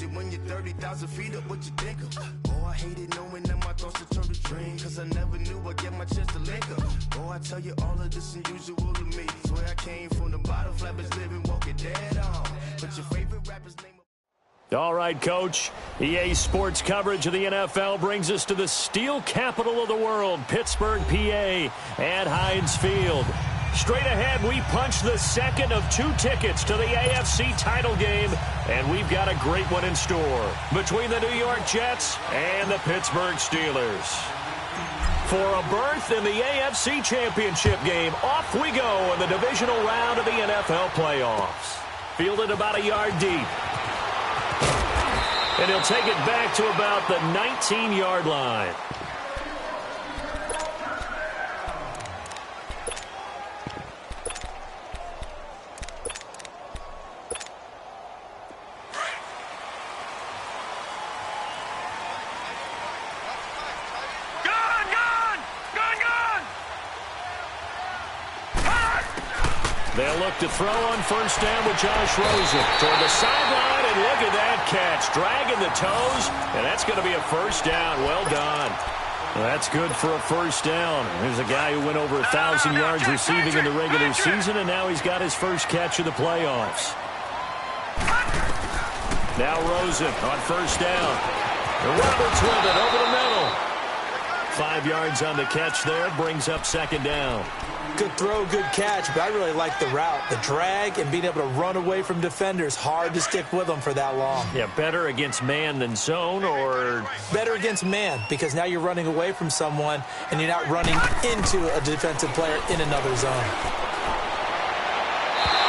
imagine when you're 30,000 feet up, what you think of? Oh, I hated knowing that my thoughts would turn to dream, cause I never knew I'd get my chance to link up. Oh, I tell you all of this unusual to me. Swear I came from the bottom, flappers living, walking dead on. But your favorite rapper's name. All right, Coach. EA Sports coverage of the NFL brings us to the steel capital of the world, Pittsburgh, PA, at Heinz Field. Straight ahead, we punch the second of 2 tickets to the AFC title game, and we've got a great one in store between the New York Jets and the Pittsburgh Steelers. For a berth in the AFC Championship game, off we go in the divisional round of the NFL playoffs. Fielded about a yard deep. And he'll take it back to about the 19-yard line. They'll look to throw on first down with Josh Rosen toward the sideline, and look at that catch. Dragging the toes, and that's going to be a first down. Well done. That's good for a first down. There's a guy who went over 1,000 yards receiving in the regular season, and now he's got his first catch of the playoffs. Now Rosen on first down. And Roberts with it over the middle. 5 yards on the catch there, brings up second down. Good throw, good catch, but I really like the route. The drag and being able to run away from defenders. Hard to stick with them for that long. Yeah, better against man than zone, or? Better against man, because now you're running away from someone and you're not running into a defensive player in another zone.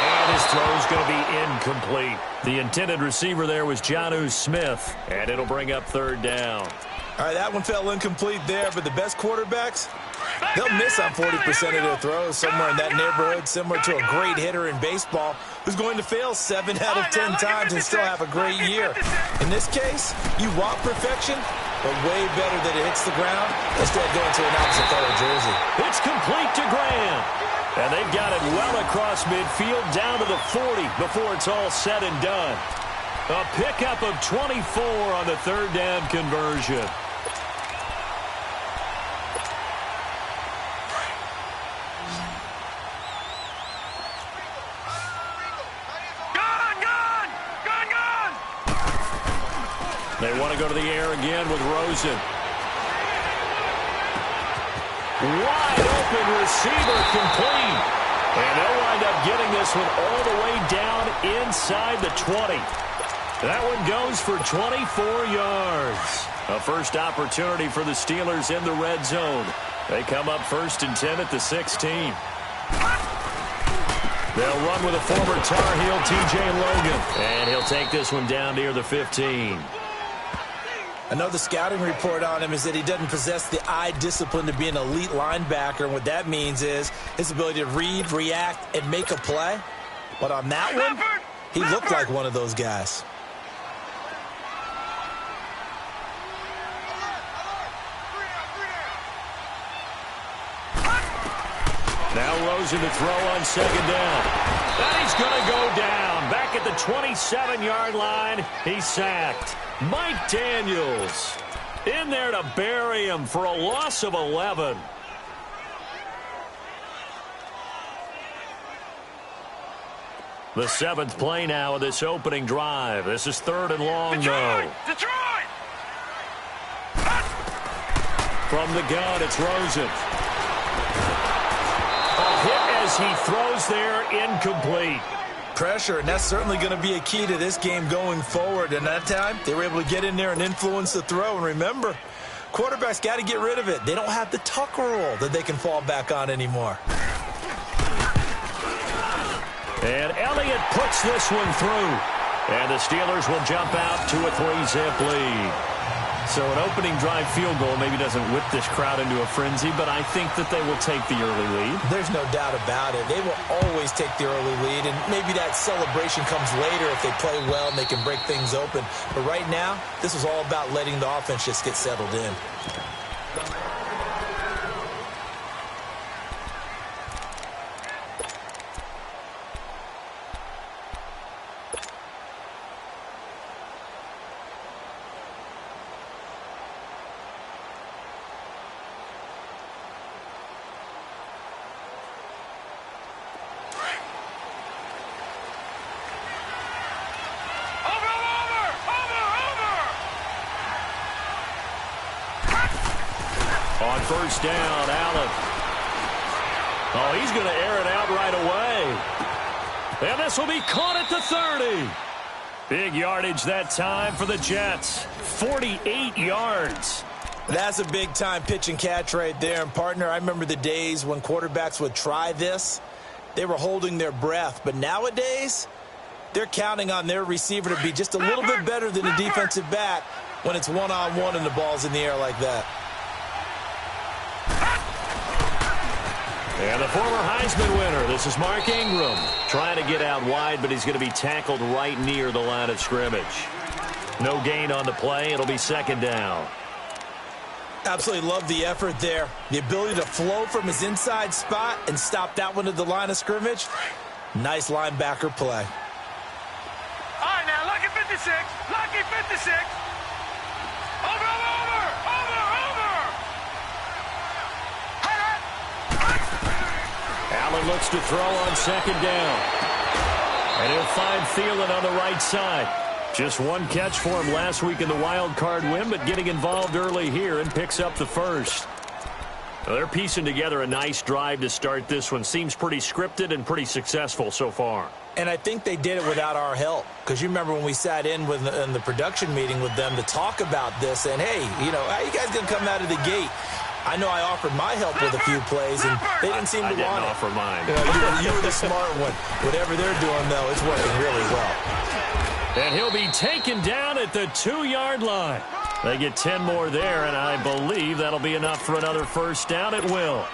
And his throw's going to be incomplete. The intended receiver there was Jonnu Smith, and it'll bring up third down. All right, that one fell incomplete there, but the best quarterbacks, they'll miss on 40% of their throws, somewhere in that neighborhood, similar to a great hitter in baseball who's going to fail 7 out of 10 times and still have a great year. In this case, you want perfection, but way better that it hits the ground instead of going to an opposite color jersey. It's complete to Graham. And they've got it well across midfield down to the 40 before it's all said and done. A pickup of 24 on the third down conversion. They want to go to the air again with Rosen. Wide open receiver complete. And they'll wind up getting this one all the way down inside the 20. That one goes for 24 yards. A first opportunity for the Steelers in the red zone. They come up 1st and 10 at the 16. They'll run with a former Tar Heel, TJ Logan. And he'll take this one down near the 15. I know the scouting report on him is that he doesn't possess the eye discipline to be an elite linebacker. And what that means is his ability to read, react, and make a play. But on that one, he looked like one of those guys. Now Rosen to throw on second down. And he's going to go down. Back at the 27-yard line, he's sacked. Mike Daniels in there to bury him for a loss of 11. The 7th play now of this opening drive. This is 3rd and long, though. Detroit! From the gun, it's Rosen. A hit as he throws there, incomplete. Pressure, and that's certainly going to be a key to this game going forward. And that time, they were able to get in there and influence the throw. And remember, quarterbacks got to get rid of it. They don't have the Tucker rule that they can fall back on anymore. And Elliott puts this one through. And the Steelers will jump out to a 3-zip lead. So an opening drive field goal maybe doesn't whip this crowd into a frenzy, but I think that they will take the early lead. There's no doubt about it. They will always take the early lead, and maybe that celebration comes later if they play well and they can break things open. But right now, this is all about letting the offense just get settled in. first down. Allen. Oh, he's going to air it out right away. And this will be caught at the 30. Big yardage that time for the Jets. 48 yards. That's a big-time pitch and catch right there. And, partner, I remember the days when quarterbacks would try this. They were holding their breath. But nowadays, they're counting on their receiver to be just a little bit better than the defensive back when it's one-on-one and the ball's in the air like that. And the former Heisman winner, this is Mark Ingram, trying to get out wide, but he's going to be tackled right near the line of scrimmage. No gain on the play. It'll be second down. Absolutely love the effort there. The ability to flow from his inside spot and stop that one at the line of scrimmage. Nice linebacker play. All right, now, lucky 56. Lucky 56. Over, over, over, over. Allen looks to throw on second down. And he'll find Thielen on the right side. Just one catch for him last week in the wild card win, but getting involved early here and picks up the first. Well, they're piecing together a nice drive to start this one. Seems pretty scripted and pretty successful so far. And I think they did it without our help. Because you remember when we sat in the production meeting with them to talk about this. And, hey, you know, how you guys going to come out of the gate? I know I offered my help with a few plays, and they didn't seem to want it. I didn't offer mine. You were the smart one. Whatever they're doing, though, it's working really well. And he'll be taken down at the 2-yard line. They get 10 more there, and I believe that'll be enough for another first down. It will.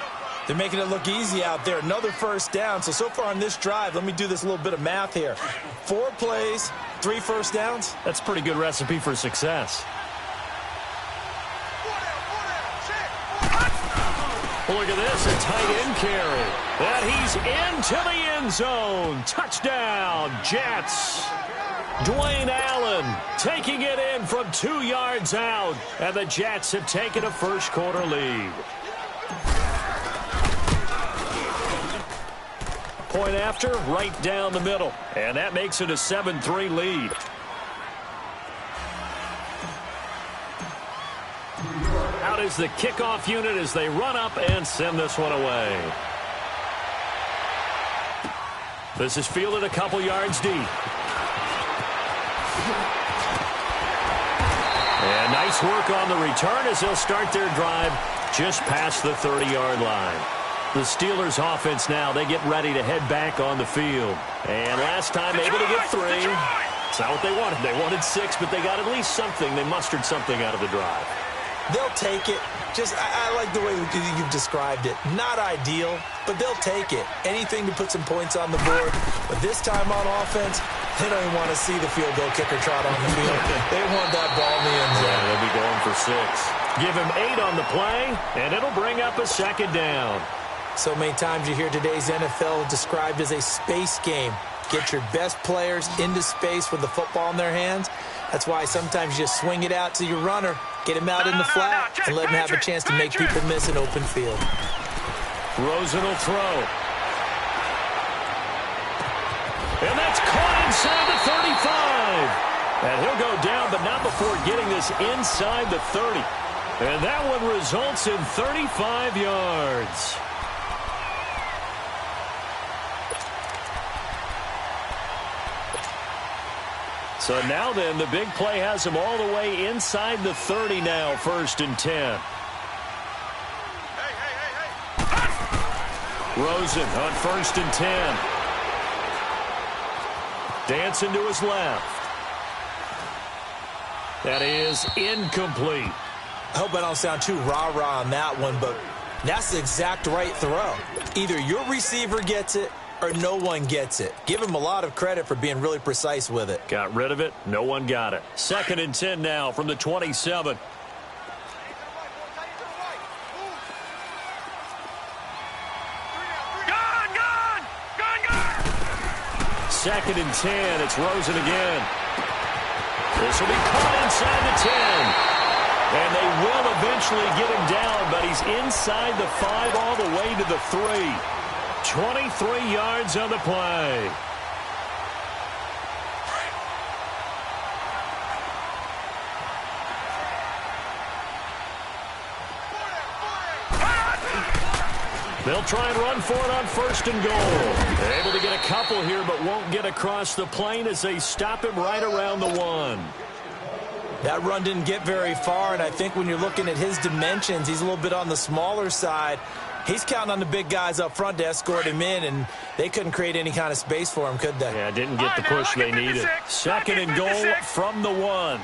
They're making it look easy out there. Another first down. So far on this drive, let me do this little bit of math here. 4 plays, 3 first downs. That's a pretty good recipe for success. Look at this, a tight end carry. And he's into the end zone. Touchdown, Jets. Dwayne Allen taking it in from 2 yards out. And the Jets have taken a first quarter lead. Point after, right down the middle. And that makes it a 7-3 lead. Out is the kickoff unit as they run up and send this one away. This is fielded a couple yards deep. And nice work on the return as they'll start their drive just past the 30-yard line. The Steelers offense now, they get ready to head back on the field. And last time able to get 3. It's not what they wanted. They wanted 6, but they got at least something. They mustered something out of the drive. They'll take it. I like the way you've described it. Not ideal, but they'll take it. Anything to put some points on the board. But this time on offense, they don't even want to see the field goal kicker trot on the field. They want that ball in the end zone. Yeah, they'll be going for 6. Give him 8 on the play, and it'll bring up a second down. So many times you hear today's NFL described as a space game. Get your best players into space with the football in their hands. That's why sometimes you just swing it out to your runner, get him out in the flat, and let him have a chance to make people miss an open field. Rosen will throw. And that's caught inside the 35. And he'll go down, but not before getting this inside the 30. And that one results in 35 yards. So now then, the big play has him all the way inside the 30 now, 1st and 10. Rosen on 1st and 10. Dancing to his left. That is incomplete. I hope I don't sound too rah-rah on that one, but that's the exact right throw. Either your receiver gets it or no one gets it. Give him a lot of credit for being really precise with it. Got rid of it. No one got it. 2nd and 10 now from the 27. Second and 10. It's Rosen again. This will be caught inside the 10. And they will eventually get him down, but he's inside the 5 all the way to the 3. 23 yards on the play. They'll try and run for it on 1st and goal. They're able to get a couple here, but won't get across the plane as they stop him right around the 1. That run didn't get very far, and I think when you're looking at his dimensions, he's a little bit on the smaller side. He's counting on the big guys up front to escort him in, and they couldn't create any kind of space for him, could they? Yeah, didn't get the push they needed. 2nd and goal from the 1.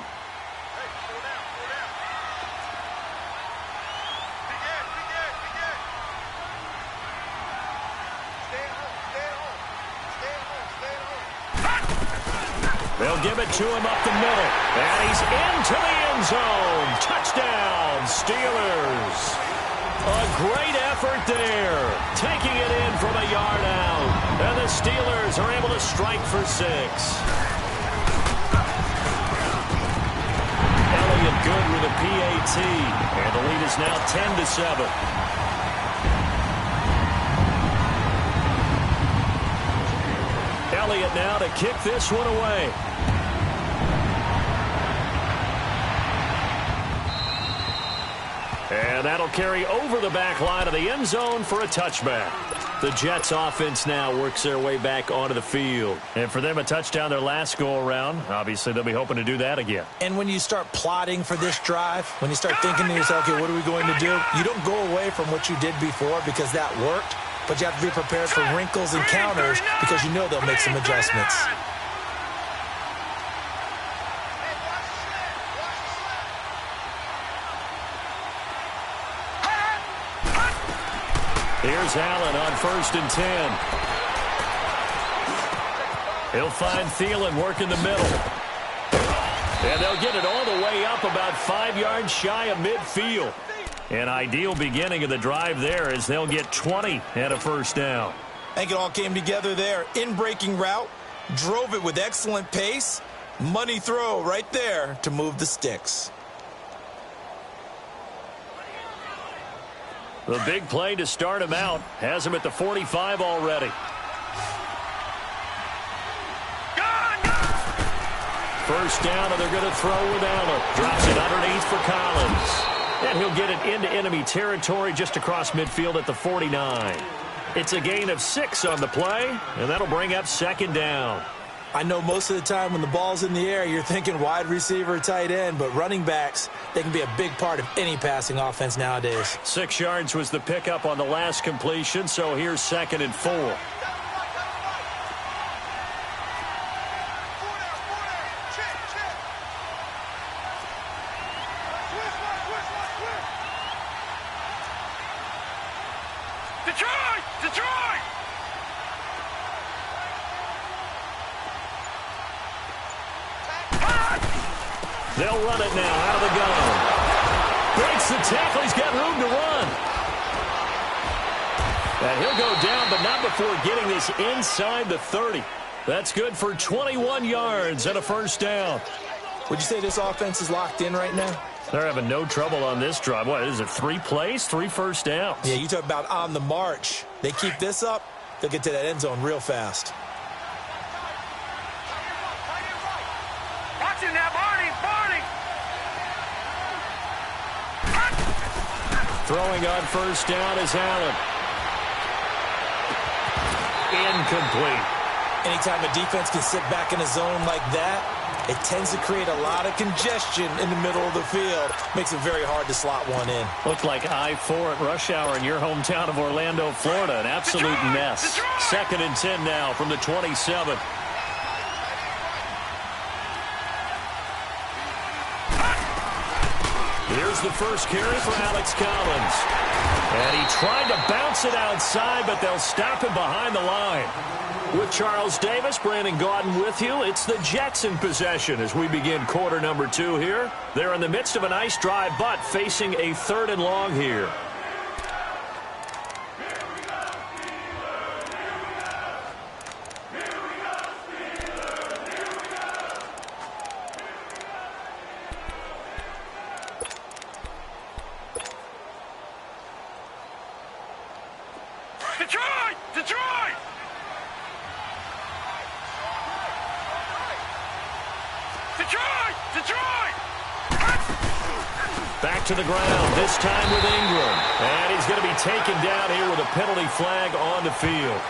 They'll give it to him up the middle. And he's into the end zone. Touchdown, Steelers. A great effort there. Taking it in from a yard out. And the Steelers are able to strike for 6. Elliott good with a PAT. And the lead is now 10-7. Elliott now to kick this one away. And that'll carry over the back line of the end zone for a touchback. The Jets offense now works their way back onto the field. And for them, a touchdown their last go-around. Obviously, they'll be hoping to do that again. And when you start plotting for this drive, when you start thinking to yourself, okay, what are we going to do? You don't go away from what you did before because that worked. But you have to be prepared for wrinkles and counters because you know they'll make some adjustments. Here's Allen on 1st and 10. He'll find Thielen working the middle. And they'll get it all the way up about 5 yards shy of midfield. An ideal beginning of the drive there as they'll get 20 and a 1st down. I think it all came together there. In-breaking route, drove it with excellent pace. Money throw right there to move the sticks. The big play to start him out has him at the 45 already. First down, and they're going to throw with Allen. Drops it underneath for Collins. And he'll get it into enemy territory just across midfield at the 49. It's a gain of 6 on the play, and that'll bring up 2nd down. I know most of the time when the ball's in the air, you're thinking wide receiver, tight end, but running backs, they can be a big part of any passing offense nowadays. 6 yards was the pickup on the last completion, so here's 2nd and 4. They'll run it now out of the gun. Breaks the tackle. He's got room to run. And he'll go down, but not before getting this inside the 30. That's good for 21 yards and a 1st down. Would you say this offense is locked in right now? They're having no trouble on this drive. What is it, 3 plays, 3 first downs? Yeah, you talk about on the march. They keep this up, they'll get to that end zone real fast. Watch him now, Barney! Throwing on 1st down is Allen. Incomplete. Anytime a defense can sit back in a zone like that, it tends to create a lot of congestion in the middle of the field. Makes it very hard to slot one in. Looked like I-4 at rush hour in your hometown of Orlando, Florida. An absolute mess. 2nd and 10 now from the 27. Here's the first carry for Alex Collins. And he tried to bounce it outside, but they'll stop him behind the line. With Charles Davis, Brandon Gaudin with you. It's the Jets in possession as we begin quarter number 2 here. They're in the midst of a nice drive, but facing a 3rd and long here. Detroit! Back to the ground, this time with Ingram. And he's going to be taken down here with a penalty flag on the field.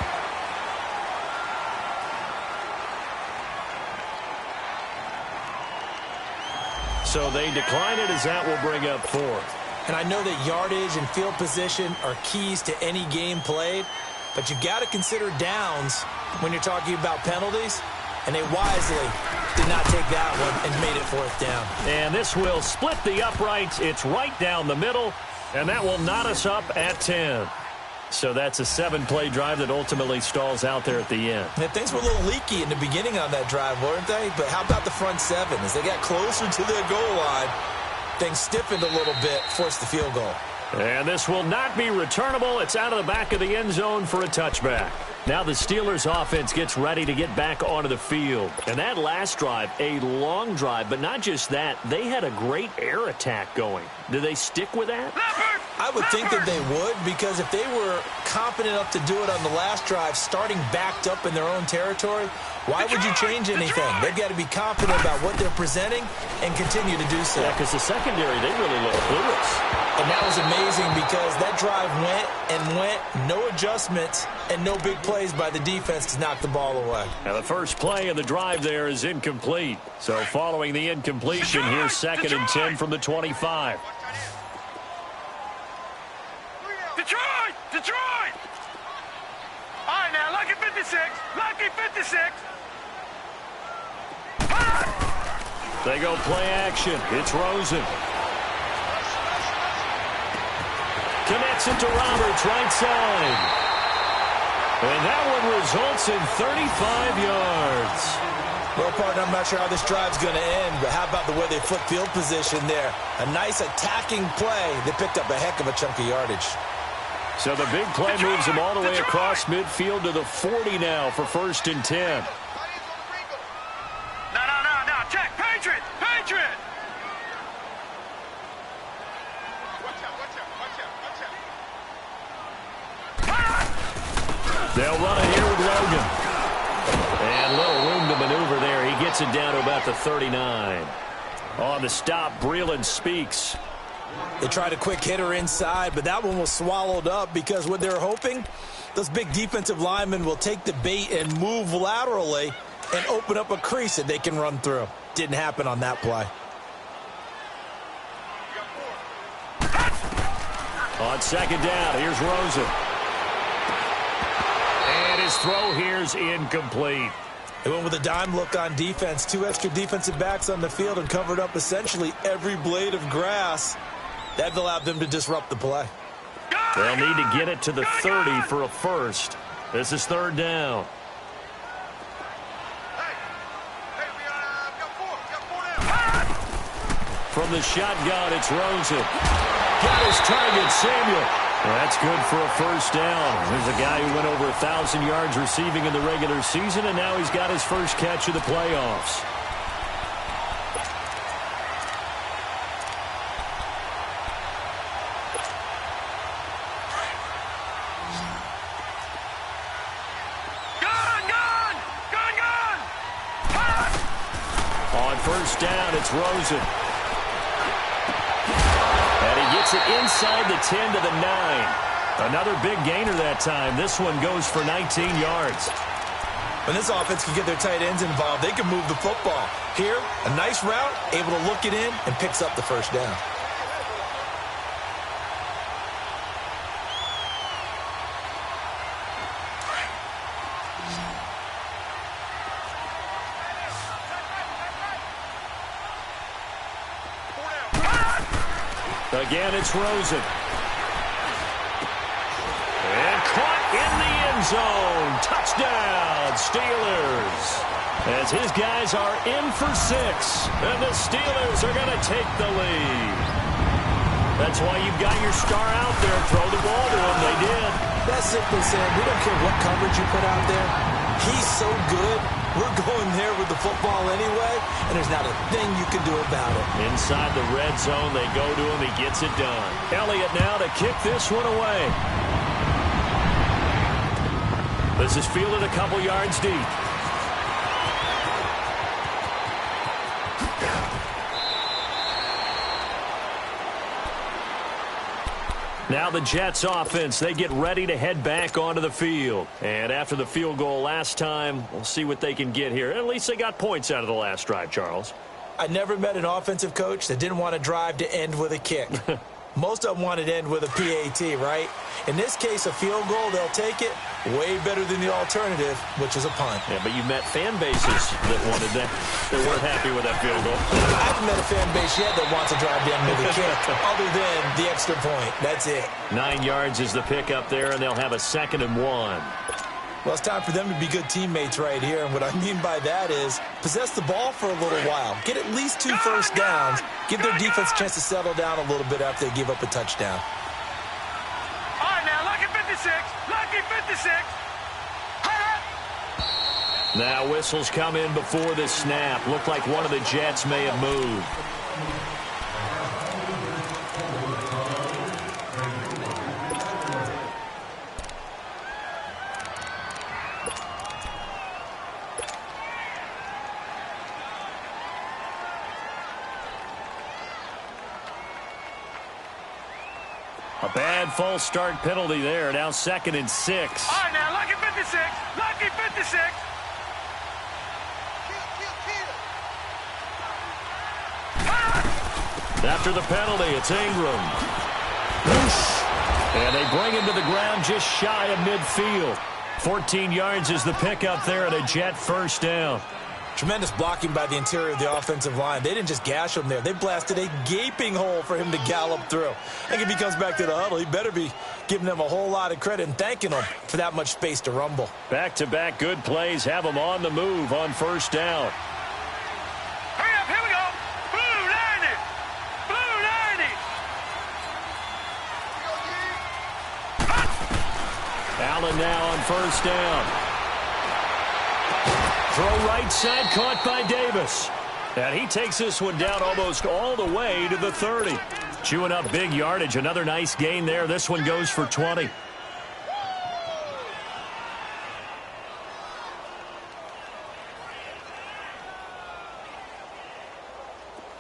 So they decline it as that will bring up fourth. And I know that yardage and field position are keys to any game played, but you got to consider downs when you're talking about penalties. And they wisely did not take that one and made it fourth down. And this will split the uprights. It's right down the middle, and that will knot us up at 10. So that's a 7-play drive that ultimately stalls out there at the end. And things were a little leaky in the beginning on that drive, weren't they? But how about the front seven? As they got closer to their goal line, things stiffened a little bit, forced the field goal. And this will not be returnable. It's out of the back of the end zone for a touchback. Now the Steelers offense gets ready to get back onto the field. And that last drive, a long drive, but not just that, they had a great air attack going. Do they stick with that? I would think that they would, because if they were confident enough to do it on the last drive, starting backed up in their own territory, why would you change anything? They've got to be confident about what they're presenting and continue to do so. Yeah, because the secondary, they really look clueless. And that was amazing because that drive went, no adjustments, and no big plays by the defense to knock the ball away. Now the first play of the drive there is incomplete. So following the incompletion, here's 2nd and 10 from the 25. Detroit! All right, now, lucky 56. Lucky 56. They go play action. It's Rosen. Connects it to Roberts, right side. And that one results in 35 yards. Well, partner, I'm not sure how this drive's going to end, but how about the way they flip field position there? A nice attacking play. They picked up a heck of a chunk of yardage. So the big play moves them all the way across midfield to the 40 now for 1st and 10. No. Check. Patriot. They'll run it here with Logan. And little room to maneuver there. He gets it down to about the 39. On the stop, Breeland Speaks. They tried a quick hitter inside, but that one was swallowed up because what they're hoping, those big defensive linemen will take the bait and move laterally and open up a crease that they can run through. Didn't happen on that play. On 2nd down, here's Rosen. And his throw here's incomplete. They went with a dime look on defense. 2 extra defensive backs on the field and covered up essentially every blade of grass. That allowed them to disrupt the play. They'll need to get it to the 30 for a first. This is 3rd down. From the shotgun, it's Rosen. Got his target, Samuel. That's good for a 1st down. There's a guy who went over 1,000 yards receiving in the regular season, and now he's got his first catch of the playoffs. On 1st down, it's Rosen. And he gets it inside the 10 to the 9. Another big gainer that time. This one goes for 19 yards. When this offense can get their tight ends involved, they can move the football. Here, a nice route, able to look it in, and picks up the 1st down. Again, it's Rosen. And caught in the end zone. Touchdown, Steelers. As his guys are in for 6. And the Steelers are going to take the lead. That's why you've got your star out there. Throw the ball to him. They did. That's simply saying we don't care what coverage you put out there. He's so good. We're going there with the football anyway, and there's not a thing you can do about it. Inside the red zone, they go to him. He gets it done. Elliott now to kick this one away. This is fielded a couple yards deep. Now the Jets offense, they get ready to head back onto the field. And after the field goal last time, we'll see what they can get here. At least they got points out of the last drive, Charles. I never met an offensive coach that didn't want to drive to end with a kick. Most of them wanted to end with a PAT, right? In this case, a field goal, they'll take it. Way better than the alternative, which is a punt. Yeah, but you met fan bases that wanted that. They weren't happy with that field goal. I haven't met a fan base yet that wants to drive to end with a kick, other than the extra point. That's it. 9 yards is the pick up there, and they'll have a 2nd and 1. Well, it's time for them to be good teammates right here. And what I mean by that is possess the ball for a little while. Get at least 2 first downs. Give their defense a chance to settle down a little bit after they give up a touchdown. All right, now, lucky 56. Lucky 56. Now whistles come in before the snap. Looked like one of the Jets may have moved. A bad false start penalty there. Now 2nd and 6. All right, now, lucky 56. Lucky 56. After the penalty, it's Ingram. And they bring him to the ground just shy of midfield. 14 yards is the pickup there and a Jet first down. Tremendous blocking by the interior of the offensive line. They didn't just gash him there. They blasted a gaping hole for him to gallop through. I think if he comes back to the huddle, he better be giving them a whole lot of credit and thanking them for that much space to rumble. Back-to-back good plays have them on the move on first down. Hurry up, here we go. Blue 90. Blue 90. Allen now on first down. Throw right side, caught by Davis. And he takes this one down almost all the way to the 30. Chewing up big yardage. Another nice gain there. This one goes for 20.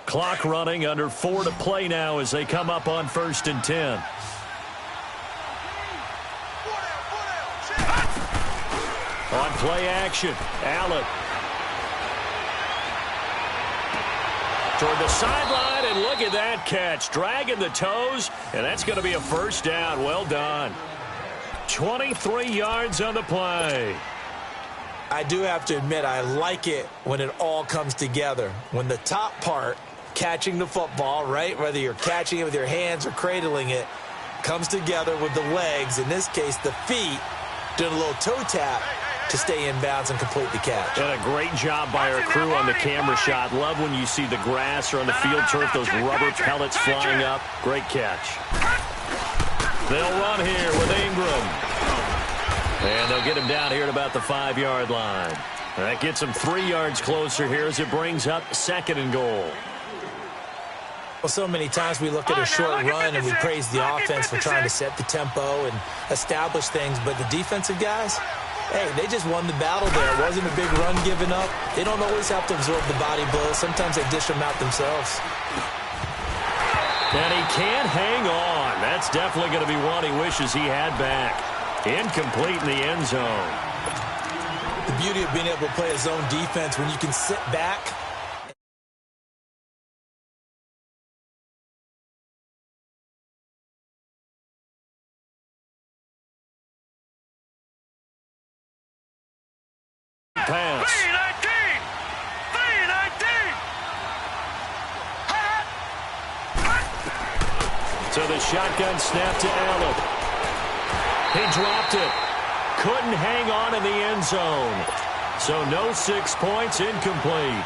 Clock running, under 4 to play now as they come up on 1st and 10. On play action, Allen. Toward the sideline, and look at that catch. Dragging the toes, and that's going to be a first down. Well done. 23 yards on the play. I do have to admit, I like it when it all comes together. When the top part, catching the football, right, whether you're catching it with your hands or cradling it, comes together with the legs, in this case the feet, doing a little toe tap to stay in bounds and complete the catch. And a great job by our crew on the camera shot. Love when you see the grass or on the field turf, those rubber pellets flying up. Great catch. They'll run here with Ingram. And they'll get him down here at about the 5-yard line. That gets him 3 yards closer here as it brings up 2nd and goal. Well, so many times we look at a short run and we praise the offense for trying to set the tempo and establish things, but the defensive guys, hey, they just won the battle there. It wasn't a big run given up. They don't always have to absorb the body blows. Sometimes they dish them out themselves. And he can't hang on. That's definitely going to be one he wishes he had back. Incomplete in the end zone. The beauty of being able to play a zone defense when you can sit back. Pass. 3-19. So the shotgun snap to Allen. He dropped it. Couldn't hang on in the end zone. So no 6 points, incomplete.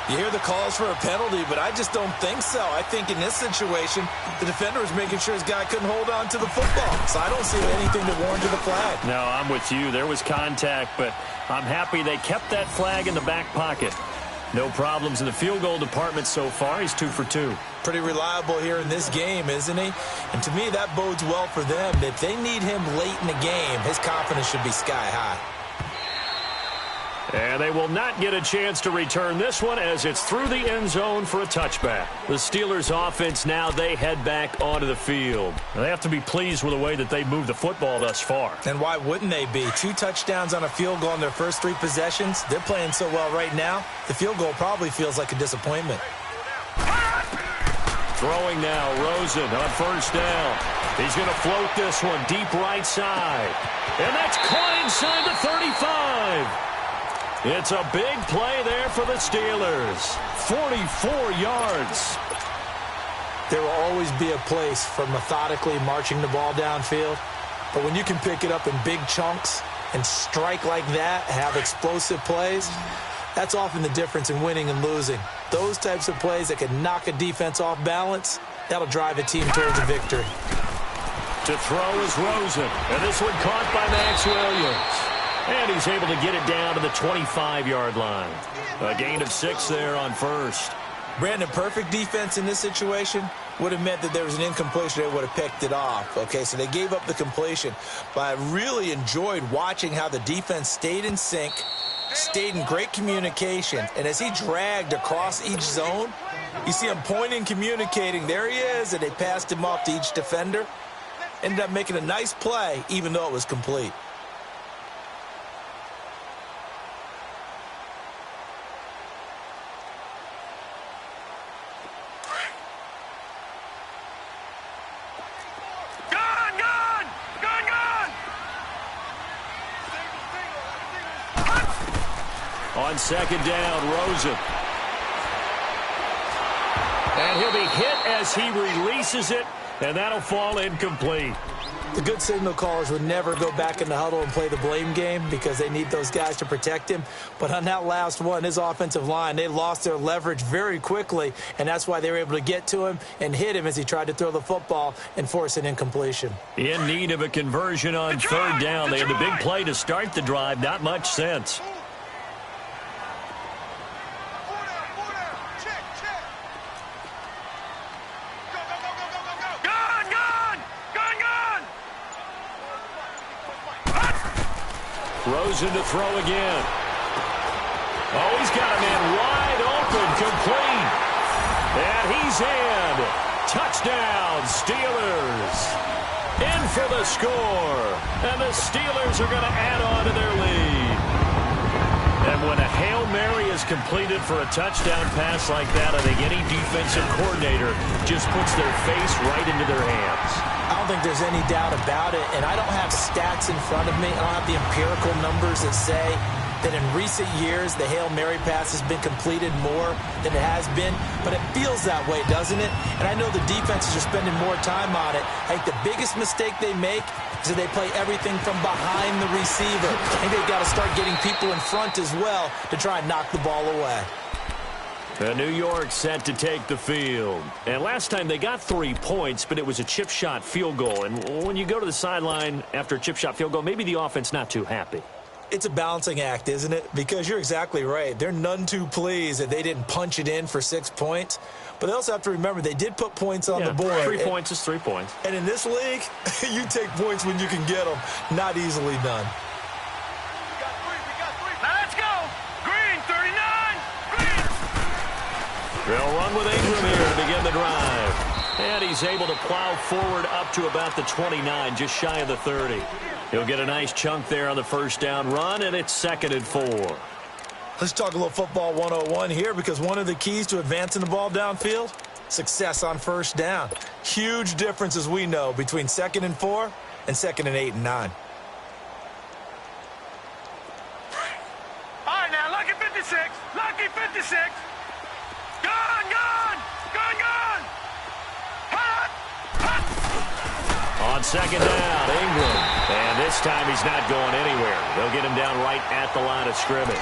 You hear the calls for a penalty, but I just don't think so. I think in this situation, the defender was making sure his guy couldn't hold on to the football. So I don't see anything that warranted a flag. No, I'm with you. There was contact, but I'm happy they kept that flag in the back pocket. No problems in the field goal department so far. He's 2 for 2. Pretty reliable here in this game, isn't he? And to me, that bodes well for them. If they need him late in the game, his confidence should be sky high. And they will not get a chance to return this one as it's through the end zone for a touchback. The Steelers offense now, they head back onto the field. They have to be pleased with the way that they moved the football thus far. And why wouldn't they be? 2 touchdowns on a field goal in their first 3 possessions. They're playing so well right now, the field goal probably feels like a disappointment. Throwing now, Rosen on first down. He's going to float this one deep right side. And that's caught inside the 35. It's a big play there for the Steelers. 44 yards. There will always be a place for methodically marching the ball downfield. But when you can pick it up in big chunks and strike like that, have explosive plays, that's often the difference in winning and losing. Those types of plays that can knock a defense off balance, that'll drive a team towards a victory. To throw is Rosen. And this one caught by Max Williams. And he's able to get it down to the 25-yard line. A gain of 6 there on first. Brandon, perfect defense in this situation would have meant that there was an incompletion. They would have picked it off. Okay, so they gave up the completion. But I really enjoyed watching how the defense stayed in sync, stayed in great communication. And as he dragged across each zone, you see him pointing, communicating. There he is, and they passed him off to each defender. Ended up making a nice play, even though it was complete. On second down, Rosen. And he'll be hit as he releases it, and that'll fall incomplete. The good signal callers would never go back in the huddle and play the blame game because they need those guys to protect him. But on that last one, his offensive line, they lost their leverage very quickly, and that's why they were able to get to him and hit him as he tried to throw the football and force an incompletion. In need of a conversion on third down. They had the big play to start the drive. Not much sense. Rosen to throw again. Oh, he's got a man wide open, complete. And he's in. Touchdown, Steelers. In for the score. And the Steelers are going to add on to their lead. And when a Hail Mary is completed for a touchdown pass like that, I think any defensive coordinator just puts their face right into their hands. I don't think there's any doubt about it, and I don't have stats in front of me. I don't have the empirical numbers that say that in recent years the Hail Mary pass has been completed more than it has been, but it feels that way, doesn't it? And I know the defenses are spending more time on it. I think the biggest mistake they make is that they play everything from behind the receiver. I think they've got to start getting people in front as well to try and knock the ball away. New York set to take the field. And last time they got 3 points, but it was a chip shot field goal. And when you go to the sideline after a chip shot field goal, maybe the offense not too happy. It's a balancing act, isn't it? Because you're exactly right. They're none too pleased that they didn't punch it in for 6 points. But they also have to remember they did put points on the board. 3 points is 3 points. And in this league, you take points when you can get them. Not easily done. They'll run with Ingram here to begin the drive. And he's able to plow forward up to about the 29, just shy of the 30. He'll get a nice chunk there on the first down run, and it's 2nd and 4. Let's talk a little football 101 here, because one of the keys to advancing the ball downfield, success on first down. Huge difference, as we know, between 2nd and 4 and 2nd and 8 and 9. All right, now, lucky 56. Lucky 56. Gone, gone, gone, gone. Hot, hot. On second down, Ingram. And this time he's not going anywhere. They'll get him down right at the line of scrimmage.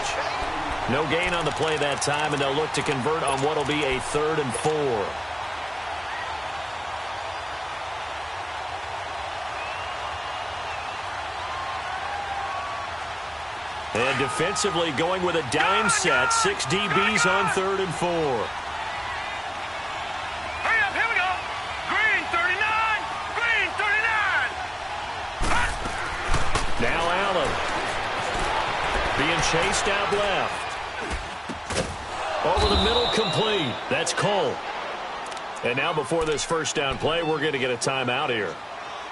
No gain on the play that time, and they'll look to convert on what will be a 3rd and 4. And defensively going with a dime set. 6 DBs on 3rd and 4. Hurry up, here we go. Green 39, green 39. Now Allen being chased out left. Over the middle, complete. That's Cole. And now before this first down play, we're going to get a timeout here,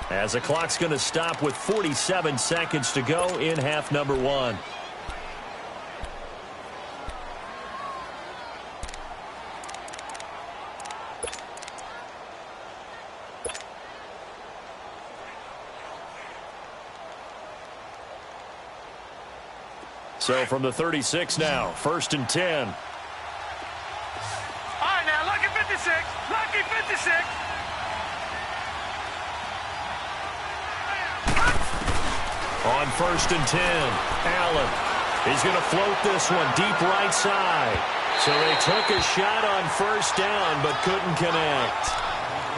as the clock's going to stop with 47 seconds to go in half number 1. So from the 36 now, 1st and 10. All right, now, lucky 56. Lucky 56. On 1st and 10, Allen. He's going to float this one deep right side. So they took a shot on 1st down, but couldn't connect.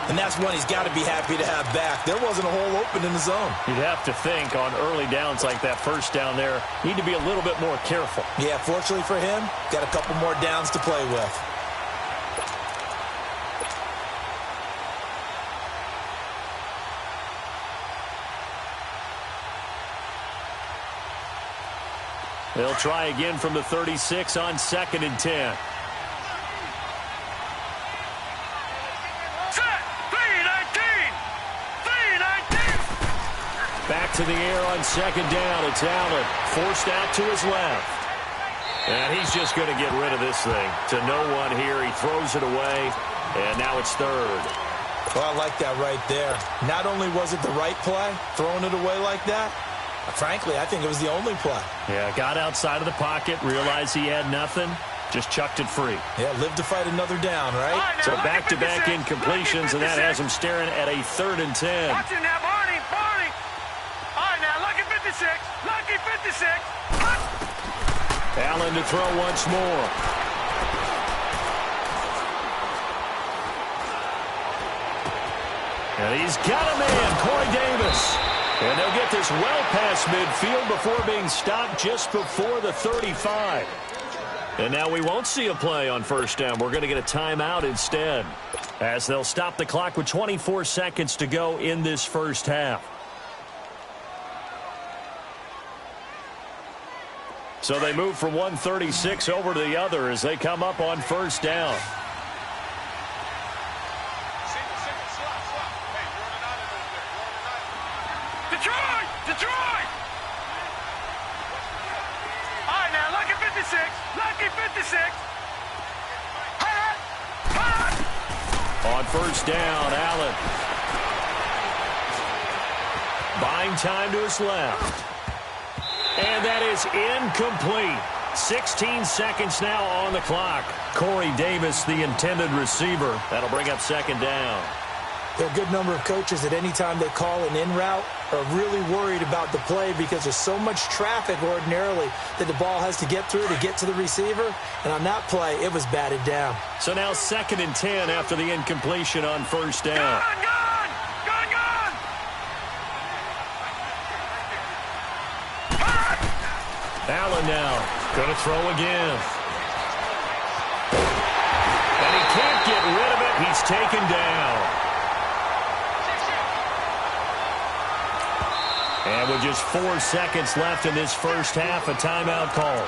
And that's one he's got to be happy to have back. There wasn't a hole open in the zone. You'd have to think on early downs like that 1st down there, need to be a little bit more careful. Yeah, fortunately for him, got a couple more downs to play with. They'll try again from the 36 on 2nd and 10. Back to the air on 2nd down. It's Allen, forced out to his left. And he's just going to get rid of this thing to no one here. He throws it away, and now it's 3rd. Well, I like that right there. Not only was it the right play, throwing it away like that, frankly, I think it was the only play. Yeah, got outside of the pocket, realized he had nothing, just chucked it free. Yeah, live to fight another down, right? So back-to-back incompletions, and that has him staring at a 3rd and 10. Watch it now, Barney, Barney. All right, now, lucky 56. Lucky 56. Allen to throw once more. And he's got a man, Corey Davis. And they'll get this well past midfield before being stopped just before the 35. And now we won't see a play on 1st down. We're going to get a timeout instead, as they'll stop the clock with 24 seconds to go in this 1st half. So they move from 136 over to the other as they come up on 1st down. Detroit! Detroit! All right, now, lucky 56. Lucky 56. On 1st down, Allen. Buying time to his left. And that is incomplete. 16 seconds now on the clock. Corey Davis, the intended receiver. That'll bring up 2nd down. There are a good number of coaches that any time they call an in route are really worried about the play because there's so much traffic ordinarily that the ball has to get through to get to the receiver. And on that play, it was batted down. So now 2nd and 10 after the incompletion on 1st down. Gone! Allen now going to throw again. And he can't get rid of it. He's taken down. And with just 4 seconds left in this 1st half, a timeout call.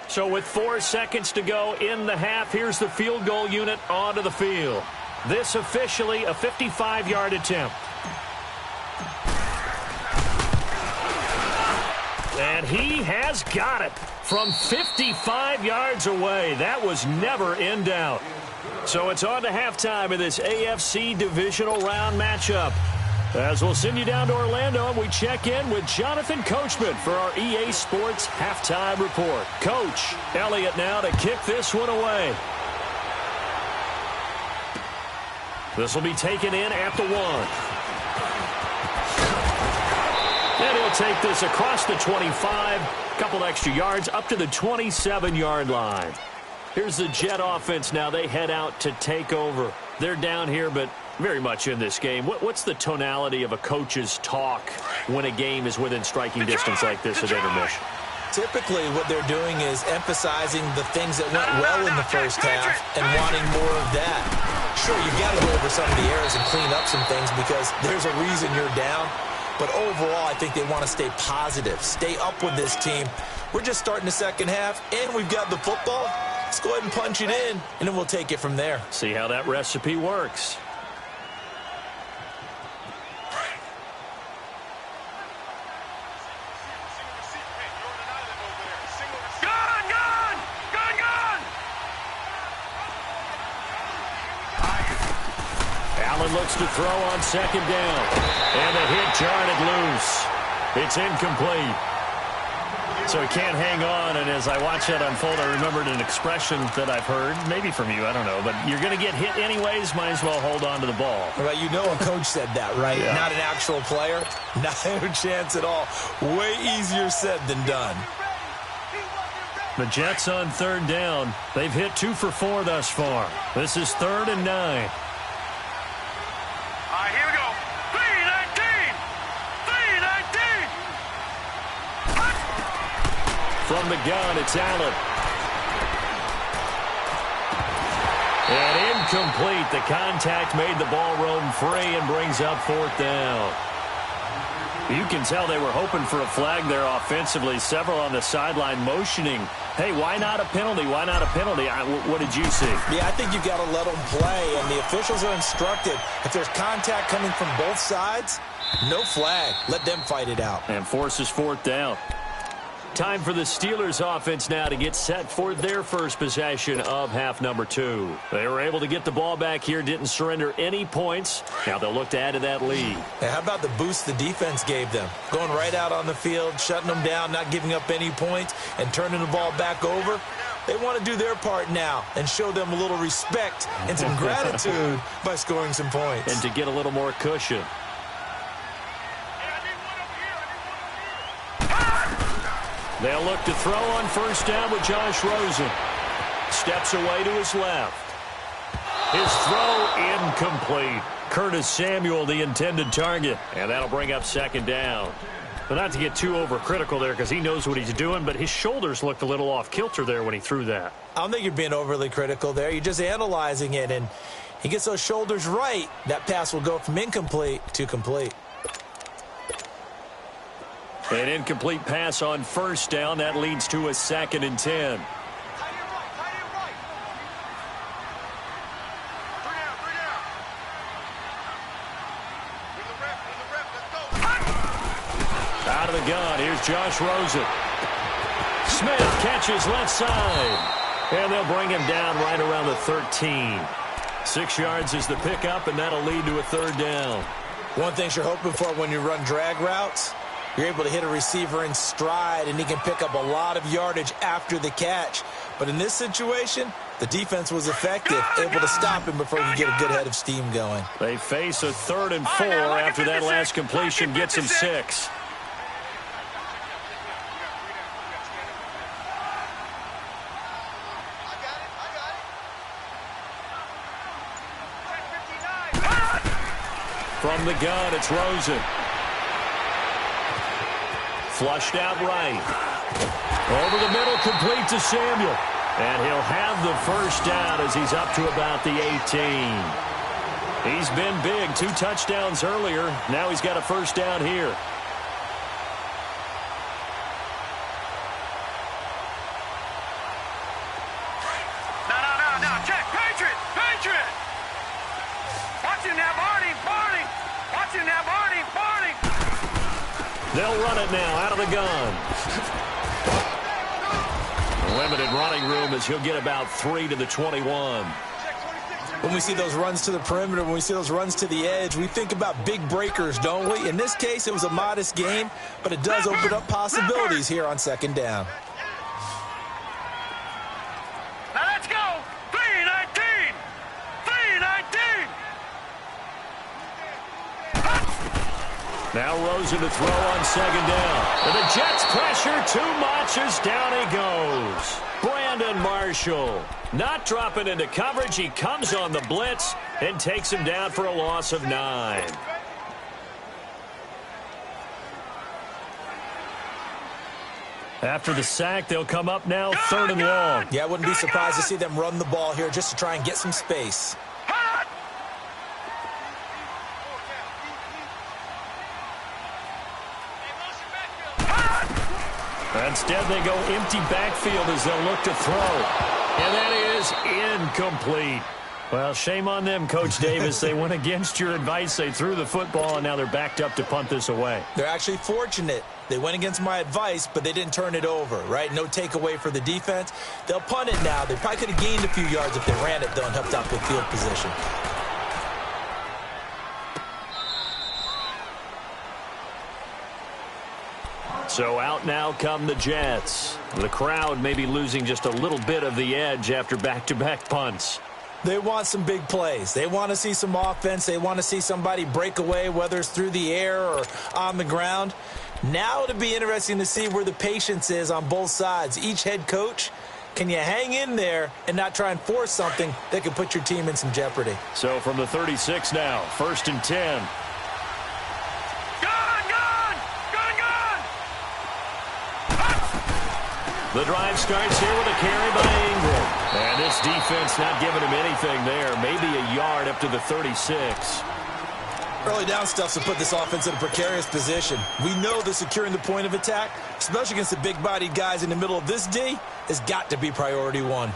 So with 4 seconds to go in the half, here's the field goal unit onto the field. This officially a 55-yard attempt. And he has got it from 55 yards away. That was never in doubt. So it's on to halftime in this AFC divisional round matchup, as we'll send you down to Orlando and we check in with Jonathan Coachman for our EA Sports Halftime Report. Coach Elliott now to kick this one away. This will be taken in at the 1. And he'll take this across the 25, a couple extra yards up to the 27-yard line. Here's the Jet offense now. They head out to take over. They're down here, but very much in this game. What's the tonality of a coach's talk when a game is within striking distance like this at intermission? Typically, what they're doing is emphasizing the things that went well in the 1st half and wanting more of that. Sure, you've got to go over some of the errors and clean up some things because there's a reason you're down. But overall, I think they want to stay positive, stay up with this team. We're just starting the second half, and we've got the football. Let's go ahead and punch it in, and then we'll take it from there. See how that recipe works. Allen looks to throw on second down. And the hit jarred it loose. It's incomplete. So he can't hang on, and as I watch that unfold, I remembered an expression that I've heard, maybe from you, I don't know, but you're going to get hit anyways, might as well hold on to the ball. Well, you know a coach said that, right? Yeah. Not an actual player. Not a chance at all. Way easier said than done. The Jets on third down. They've hit 2 for 4 thus far. This is 3rd and 9. Here we go. 3-19. 3-19. From the gun, it's Allen. And incomplete. The contact made the ball roam free and brings up 4th down. You can tell they were hoping for a flag there offensively. Several on the sideline motioning. Hey, why not a penalty? Why not a penalty? What did you see? Yeah, I think you've got to let them play, and the officials are instructed. If there's contact coming from both sides, no flag. Let them fight it out. And forces 4th down. Time for the Steelers offense now to get set for their first possession of half number 2. They were able to get the ball back here, didn't surrender any points. Now they'll look to add to that lead. Hey, how about the boost the defense gave them? Going right out on the field, shutting them down, not giving up any points, and turning the ball back over. They want to do their part now and show them a little respect and some gratitude by scoring some points. And to get a little more cushion. They'll look to throw on first down with Josh Rosen. Steps away to his left. His throw incomplete. Curtis Samuel, the intended target. And that'll bring up 2nd down. But not to get too overcritical there because he knows what he's doing, but his shoulders looked a little off kilter there when he threw that. I don't think you're being overly critical there. You're just analyzing it, and he gets those shoulders right. That pass will go from incomplete to complete. An incomplete pass on first down. That leads to a 2nd and 10. Out of the gun, here's Josh Rosen. Smith catches left side. And they'll bring him down right around the 13. 6 yards is the pickup, and that'll lead to a 3rd down. One thing you're hoping for when you run drag routes, you're able to hit a receiver in stride, and he can pick up a lot of yardage after the catch. But in this situation, the defense was effective, able to stop him before he could get a good head of steam going. They face a 3rd and 4 after that last completion gets him 6. From the gun, it's Rosen. Flushed out right. Over the middle, complete to Samuel. And he'll have the first down as he's up to about the 18. He's been big. 2 touchdowns earlier. Now he's got a first down here. No. Check. Patriot. Watch him now, Barney. Watch him now, Barney. They'll run it now out of the gun. Limited running room as he'll get about 3 to the 21. When we see those runs to the perimeter, when we see those runs to the edge, we think about big breakers, don't we? In this case, it was a modest game, but it does open up possibilities here on 2nd down. Now let's go. 3-19. Now Rosen to throw on 2nd down. And the Jets pressure too much as down he goes. Brandon Marshall not dropping into coverage. He comes on the blitz and takes him down for a loss of 9. After the sack, they'll come up now 3rd and long. Yeah, I wouldn't be surprised to see them run the ball here just to try and get some space. Instead, they go empty backfield as they'll look to throw. And that is incomplete. Well, shame on them, Coach Davis. They went against your advice. They threw the football, and now they're backed up to punt this away. They're actually fortunate. They went against my advice, but they didn't turn it over, right? No takeaway for the defense. They'll punt it now. They probably could have gained a few yards if they ran it, though, and helped out with field position. So out now come the Jets. The crowd may be losing just a little bit of the edge after back-to-back punts. They want some big plays. They want to see some offense. They want to see somebody break away, whether it's through the air or on the ground. Now it'll be interesting to see where the patience is on both sides. Each head coach, can you hang in there and not try and force something that could put your team in some jeopardy? So from the 36 now, 1st and 10. The drive starts here with a carry by Ingram. And this defense not giving him anything there. Maybe a yard up to the 36. Early down stuffs to put this offense in a precarious position. We know that securing the point of attack, especially against the big-bodied guys in the middle of this D, has got to be priority one.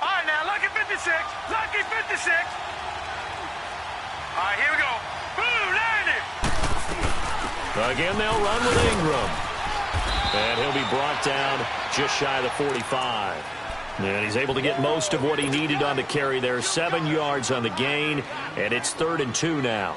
All right, now, lucky 56. Lucky 56. All right, here we go. Boom, landed. Again, they'll run with Ingram. And he'll be brought down just shy of the 45. And he's able to get most of what he needed on the carry there. 7 yards on the gain, and it's 3rd and 2 now.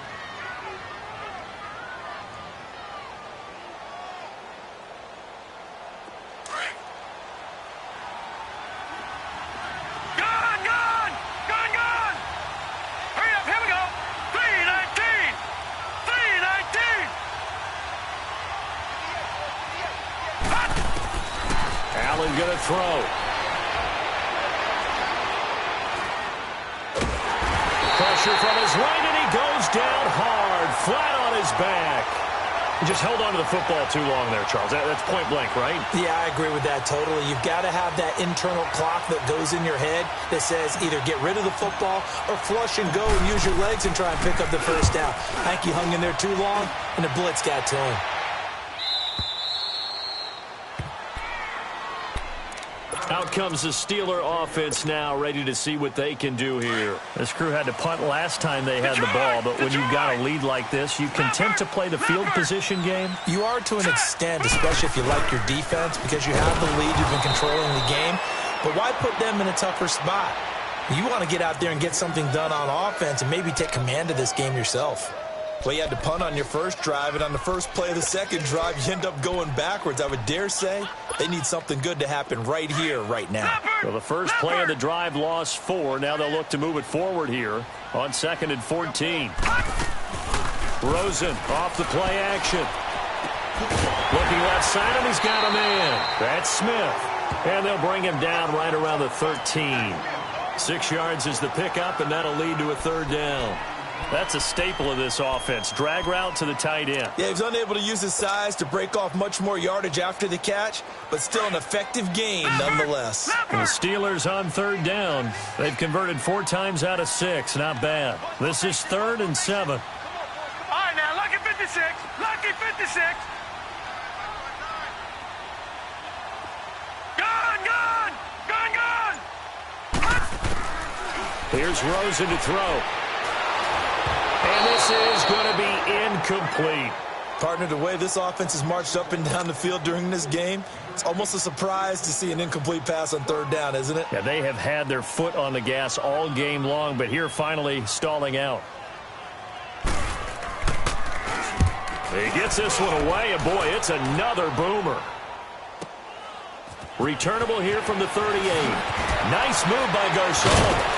Going to throw. Pressure from his right, and he goes down hard, flat on his back. He just held on to the football too long there, Charles. That's point blank, right? Yeah, I agree with that totally. You've got to have that internal clock that goes in your head that says either get rid of the football or flush and go and use your legs and try and pick up the first down. I think he hung in there too long, and the blitz got to him. Out comes the Steeler offense now, ready to see what they can do here. This crew had to punt last time they had the ball, but when you've got a lead like this, you content to play the field position game? You are to an extent, especially if you like your defense, because you have the lead, you've been controlling the game. But why put them in a tougher spot? You want to get out there and get something done on offense and maybe take command of this game yourself. Well, you had to punt on your first drive, and on the first play of the second drive, you end up going backwards. I would dare say they need something good to happen right here, right now. Well, the first play of the drive lost 4. Now they'll look to move it forward here on 2nd and 14. Rosen off the play action. Looking left side, and he's got a man. That's Smith. And they'll bring him down right around the 13. 6 yards is the pickup, and that'll lead to a 3rd down. That's a staple of this offense. Drag route to the tight end. Yeah, he's unable to use his size to break off much more yardage after the catch, but still an effective gain nonetheless. And the Steelers on 3rd down. They've converted 4 times out of 6. Not bad. This is 3rd and 7. All right, now, lucky 56. Lucky 56. Gun, gun. Gun, gun. Here's Rosen to throw. And this is going to be incomplete. Partner, the way this offense has marched up and down the field during this game, it's almost a surprise to see an incomplete pass on 3rd down, isn't it? Yeah, they have had their foot on the gas all game long, but here finally stalling out. He gets this one away, and boy, it's another boomer. Returnable here from the 38. Nice move by Garcon.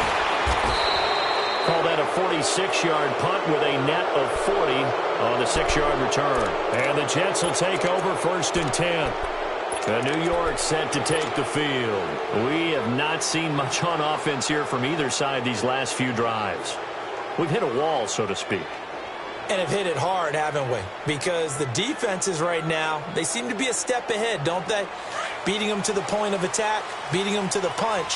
Call that a 46-yard punt with a net of 40 on the 6-yard return. And the Jets will take over 1st and 10. New York set to take the field. We have not seen much on offense here from either side these last few drives. We've hit a wall, so to speak. And have hit it hard, haven't we? Because the defenses right now, they seem to be a step ahead, don't they? Beating them to the point of attack, beating them to the punch.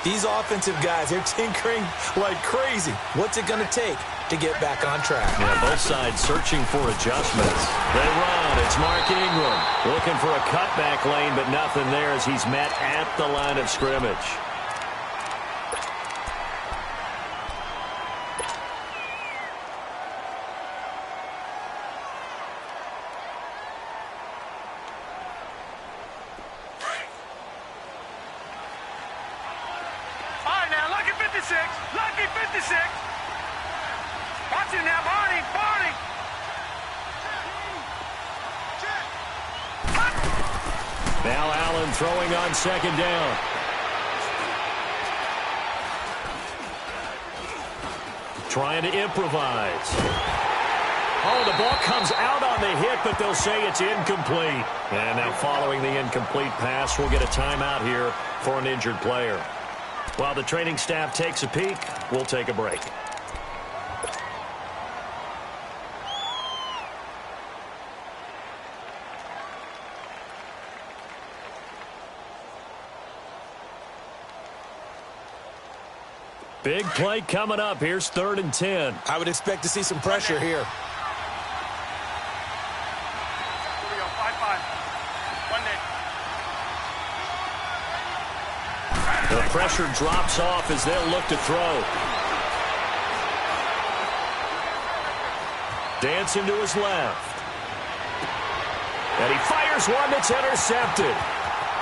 These offensive guys, they're tinkering like crazy. What's it going to take to get back on track? Yeah, both sides searching for adjustments. They run. It's Mark Ingram looking for a cutback lane, but nothing there as he's met at the line of scrimmage. Lucky 56. Watch him now, Barney. Now Allen throwing on second down. Trying to improvise. Oh, the ball comes out on the hit, but they'll say it's incomplete. And now following the incomplete pass, we'll get a timeout here for an injured player. While the training staff takes a peek, we'll take a break. Big play coming up. Here's 3rd and 10. I would expect to see some pressure here. Here we go, 5-5. One day. The pressure drops off as they'll look to throw. Dancing to his left. And he fires one that's intercepted.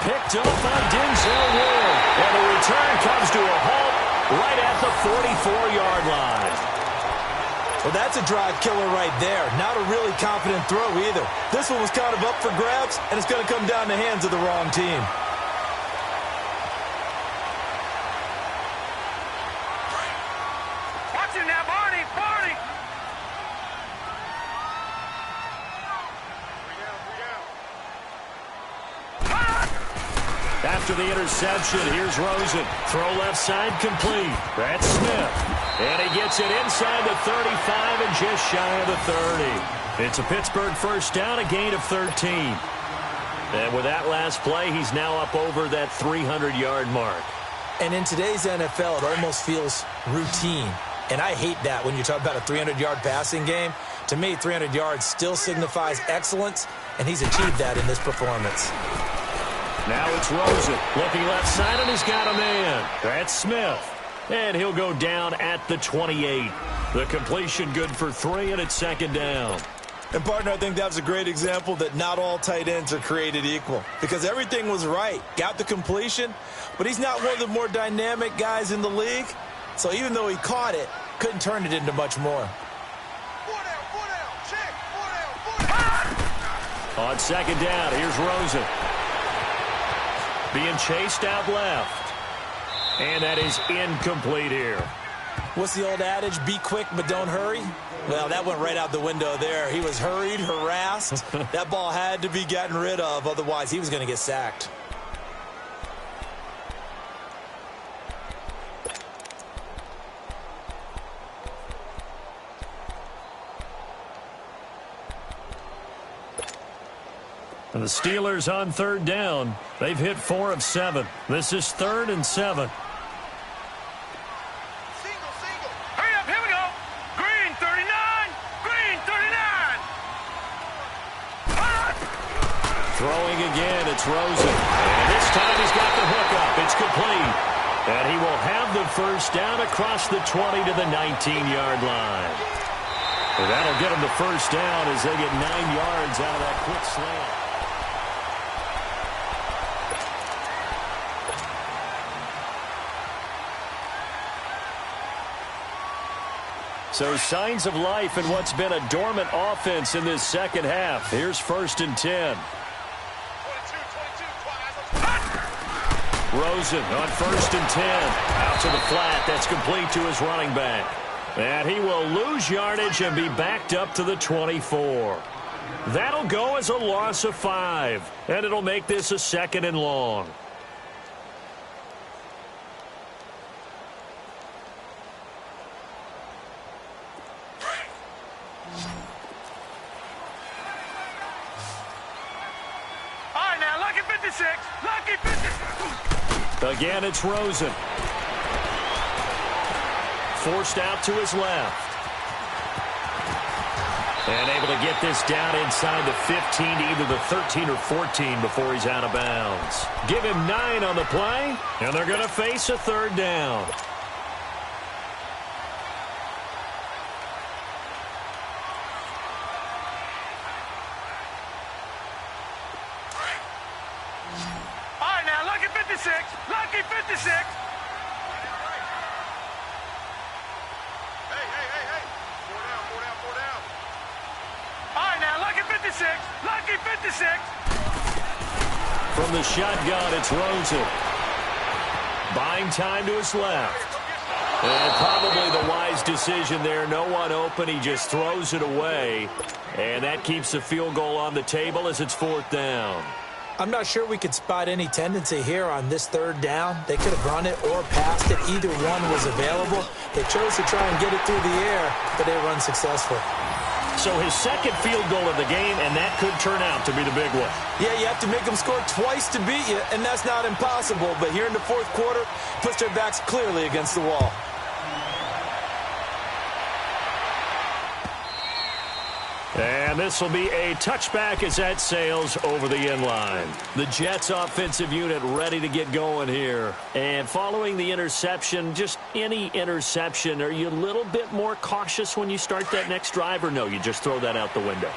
Picked up by Denzel Ward. And the return comes to a halt right at the 44-yard line. Well, that's a drive killer right there. Not a really confident throw either. This one was kind of up for grabs, and it's going to come down the hands of the wrong team. Watch him now, Barney. After the interception, here's Rosen. Throw left side complete. That's Smith. And he gets it inside the 35 and just shy of the 30. It's a Pittsburgh first down, a gain of 13. And with that last play, he's now up over that 300-yard mark. And in today's NFL, it almost feels routine. And I hate that when you talk about a 300-yard passing game. To me, 300 yards still signifies excellence, and he's achieved that in this performance. Now it's Rosen looking left side, and he's got a man. That's Smith. And he'll go down at the 28. The completion good for 3, and it's 2nd down. And, partner, I think that's a great example that not all tight ends are created equal. Because everything was right. Got the completion, but he's not one of the more dynamic guys in the league. So even though he caught it, couldn't turn it into much more. On 2nd down, here's Rosen. Being chased out left. And that is incomplete here. What's the old adage? Be quick, but don't hurry? Well, that went right out the window there. He was hurried, harassed. That ball had to be gotten rid of. Otherwise, he was going to get sacked. And the Steelers on 3rd down. They've hit 4 of 7. This is 3rd and 7. Hurry up, here we go. Green 39. Throwing again, it's Rosen. And this time he's got the hookup. It's complete. And he will have the first down across the 20 to the 19-yard line. And that'll get him the first down as they get 9 yards out of that quick slant. So signs of life in what's been a dormant offense in this second half. Here's 1st and 10. 22. Rosen on 1st and 10. Out to the flat. That's complete to his running back. And he will lose yardage and be backed up to the 24. That'll go as a loss of 5. And it'll make this a 2nd and long. Again, it's Rosen. forced out to his left. And able to get this down inside the 15 to either the 13 or 14 before he's out of bounds. Give him 9 on the play, and they're going to face a third down. All right, now, lucky 56. Lucky 56. Lucky 56. From the shotgun, it's Rosen. Buying time to his left. And probably the wise decision there. No one open. He just throws it away. And that keeps the field goal on the table as it's 4th down. I'm not sure we could spot any tendency here on this 3rd down. They could have run it or passed it. Either one was available. They chose to try and get it through the air, but they were unsuccessful. So his second field goal of the game, and that could turn out to be the big one. Yeah, you have to make them score twice to beat you, and that's not impossible. But here in the 4th quarter, puts their backs clearly against the wall. And this will be a touchback as that sails over the end line. The Jets offensive unit ready to get going here. And following the interception, just any interception, are you a little bit more cautious when you start that next drive, or no, you just throw that out the window?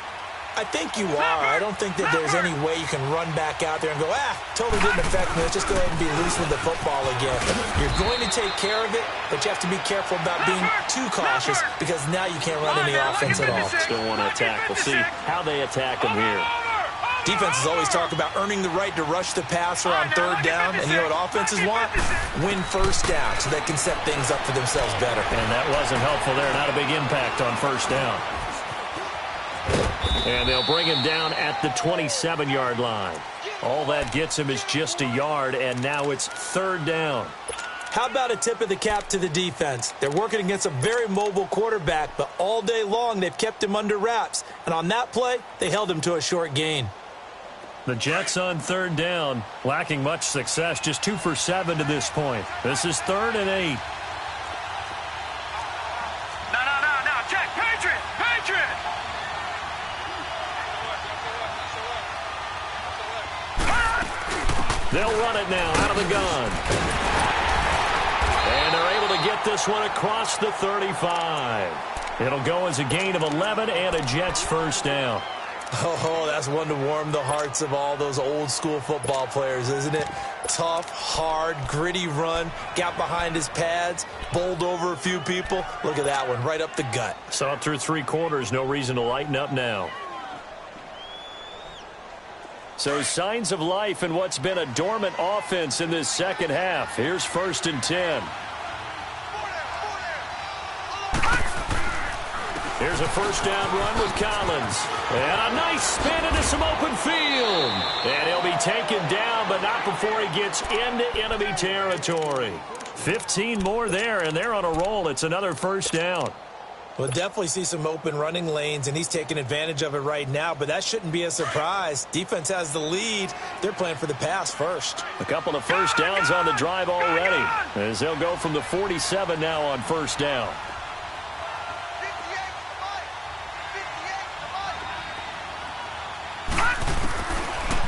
I think you are. I don't think that there's any way you can run back out there and go, totally didn't affect me. Let's just go ahead and be loose with the football again. You're going to take care of it, but you have to be careful about being too cautious because now you can't run any offense at all. Still want to attack. We'll see how they attack him here. Defenses always talk about earning the right to rush the passer on 3rd down, and you know what offenses want? Win 1st down so they can set things up for themselves better. And that wasn't helpful there. Not a big impact on 1st down. And they'll bring him down at the 27-yard line. All that gets him is just a yard, and now it's 3rd down. How about a tip of the cap to the defense? They're working against a very mobile quarterback, but all day long they've kept him under wraps. And on that play, they held him to a short gain. The Jets on 3rd down, lacking much success, just 2 for 7 to this point. This is 3rd and 8. No, check, Patriot! They'll run it now out of the gun. And they're able to get this one across the 35. It'll go as a gain of 11 and a Jets 1st down. Oh, that's one to warm the hearts of all those old-school football players, isn't it? Tough, hard, gritty run, got behind his pads, bowled over a few people. Look at that one, right up the gut. Saw it through 3 quarters, no reason to lighten up now. So signs of life in what's been a dormant offense in this 2nd half. Here's 1st and 10. Here's a 1st down run with Collins. And a nice spin into some open field. And he'll be taken down, but not before he gets into enemy territory. 15 more there, and they're on a roll. It's another 1st down. We'll definitely see some open running lanes, and he's taking advantage of it right now, but that shouldn't be a surprise. Defense has the lead. They're playing for the pass first. A couple of 1st downs on the drive already, as they'll go from the 47 now on 1st down.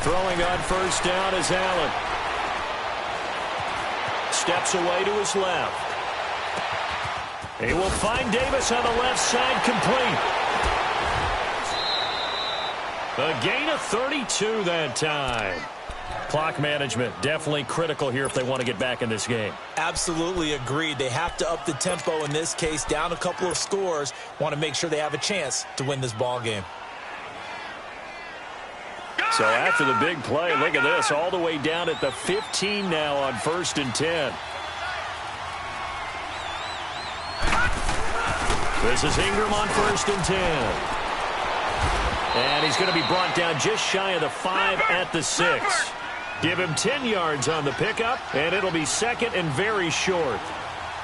Throwing on 1st down is Allen. Steps away to his left. He will find Davis on the left side, complete. A gain of 32 that time. Clock management definitely critical here if they want to get back in this game. Absolutely agreed. They have to up the tempo in this case, down a couple of scores. Want to make sure they have a chance to win this ball game. So after the big play, look at this, all the way down at the 15 now on 1st and 10. This is Ingram on 1st and 10. And he's going to be brought down just shy of the 5 at the 6. Give him 10 yards on the pickup, and it'll be 2nd and very short.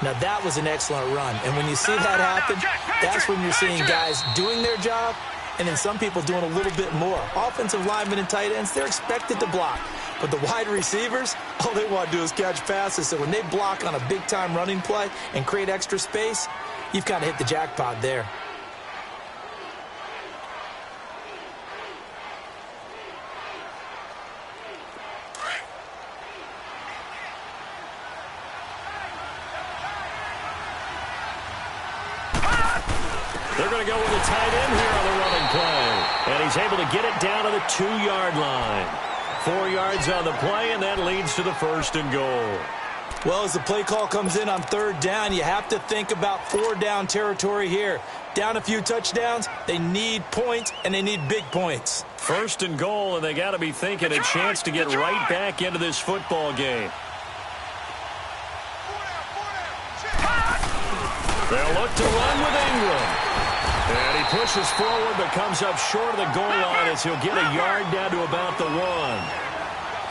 Now that was an excellent run, and when you see that happen, that's when you're seeing guys doing their job and then some people doing a little bit more. Offensive linemen and tight ends, they're expected to block. But the wide receivers, all they want to do is catch passes. So when they block on a big-time running play and create extra space, you've kind of hit the jackpot there. They're going to go with a tight end here on the running play. And he's able to get it down to the 2-yard line. 4 yards on the play, and that leads to the 1st and goal. Well, as the play call comes in on 3rd down, you have to think about 4-down territory here. Down a few touchdowns, they need points, and they need big points. 1st and goal, and they got to be thinking a chance to get right back into this football game. They'll look to run with Ingram. And he pushes forward but comes up short of the goal line as he'll get a yard down to about the 1.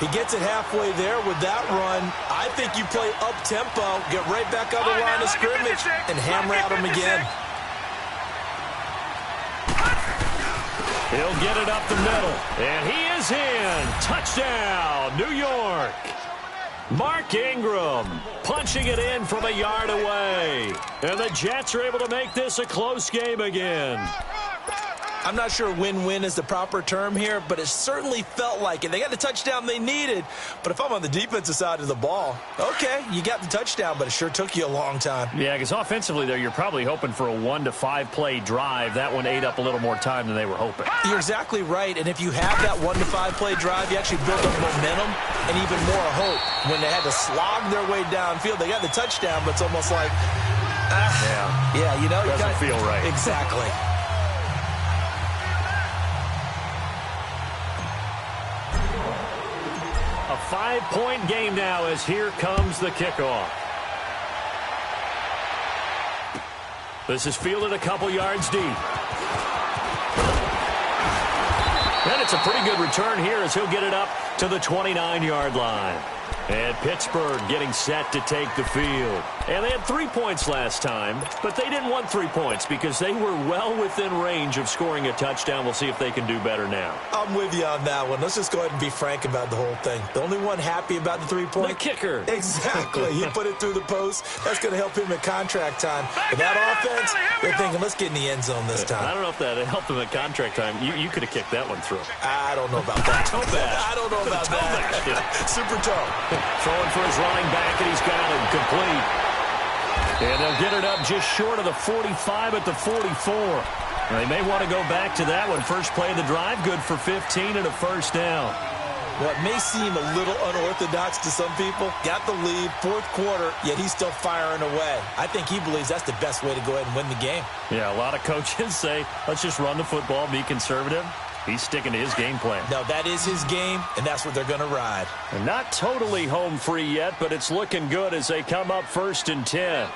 He gets it halfway there with that run. I think you play up-tempo, get right back on the line of scrimmage, and hammer at him again. He'll get it up the middle. And he is in. Touchdown, New York. Mark Ingram punching it in from a yard away. And the Jets are able to make this a close game again. I'm not sure win-win is the proper term here, but it certainly felt like it. They got the touchdown they needed, but if I'm on the defensive side of the ball, okay, you got the touchdown, but it sure took you a long time. Yeah, because offensively there, you're probably hoping for a 1 to 5 play drive. That one ate up a little more time than they were hoping. You're exactly right, and if you have that 1 to 5 play drive, you actually build up momentum and even more hope. When they had to slog their way downfield, they got the touchdown, but it's almost like, yeah, you know, doesn't feel right. Exactly. A 5-point game now as here comes the kickoff. This is fielded a couple yards deep. And it's a pretty good return here as he'll get it up to the 29-yard line. And Pittsburgh getting set to take the field. And they had 3 points last time, but they didn't want 3 points because they were well within range of scoring a touchdown. We'll see if they can do better now. I'm with you on that one. Let's just go ahead and be frank about the whole thing. The only one happy about the 3-point? The kicker. Exactly. He put it through the post. That's going to help him at contract time. With that offense, they're thinking, let's get in the end zone this time. I don't know if that helped him at contract time. You could have kicked that one through. I don't know about that. Toe bash. I don't know about that. Super toe. Throwing for his running back, and he's got it complete. And they'll get it up just short of the 45 at the 44. They may want to go back to that one. First play of the drive, good for 15 and a 1st down. What may seem a little unorthodox to some people, got the lead, 4th quarter, yet he's still firing away. I think he believes that's the best way to go ahead and win the game. Yeah, a lot of coaches say, let's just run the football, be conservative. He's sticking to his game plan. No, that is his game, and that's what they're going to ride. And not totally home free yet, but it's looking good as they come up 1st and 10.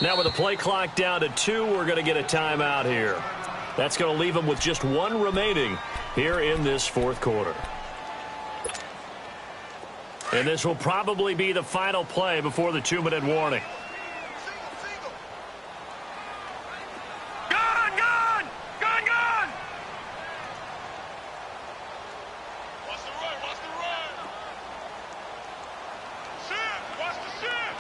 Now with the play clock down to 2, we're going to get a timeout here. That's going to leave them with just 1 remaining here in this 4th quarter. And this will probably be the final play before the 2-minute warning. Gone! Gone! Gone! Gone! Watch the run! Watch the run! Shift! Watch the shift!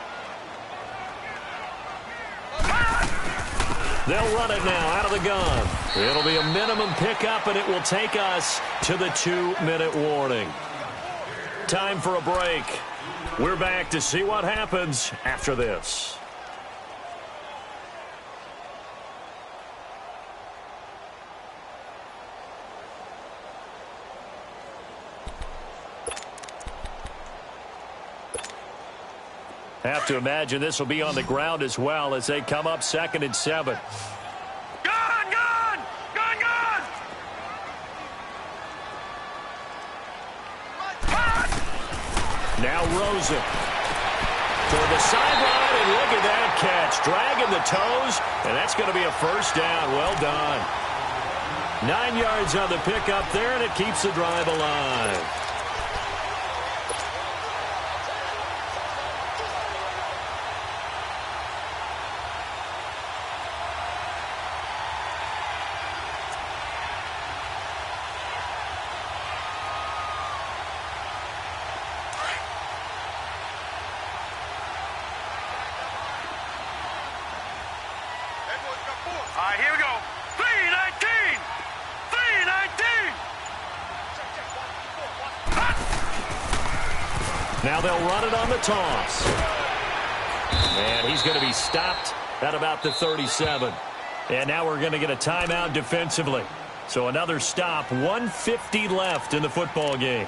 They'll run it now out of the gun. It'll be a minimum pickup, and it will take us to the 2-minute warning. Time for a break. We're back to see what happens after this. Have to imagine this will be on the ground as well as they come up 2nd and 7. Gone! Gone! Gone! Gone! Now Rosen toward the sideline, and look at that catch. Dragging the toes, and that's going to be a 1st down. Well done. 9 yards on the pickup there, and it keeps the drive alive. All right, here we go. 3-19. 3-19. Now they'll run it on the toss. And he's going to be stopped at about the 37. And now we're going to get a timeout defensively. So another stop, 1:50 left in the football game.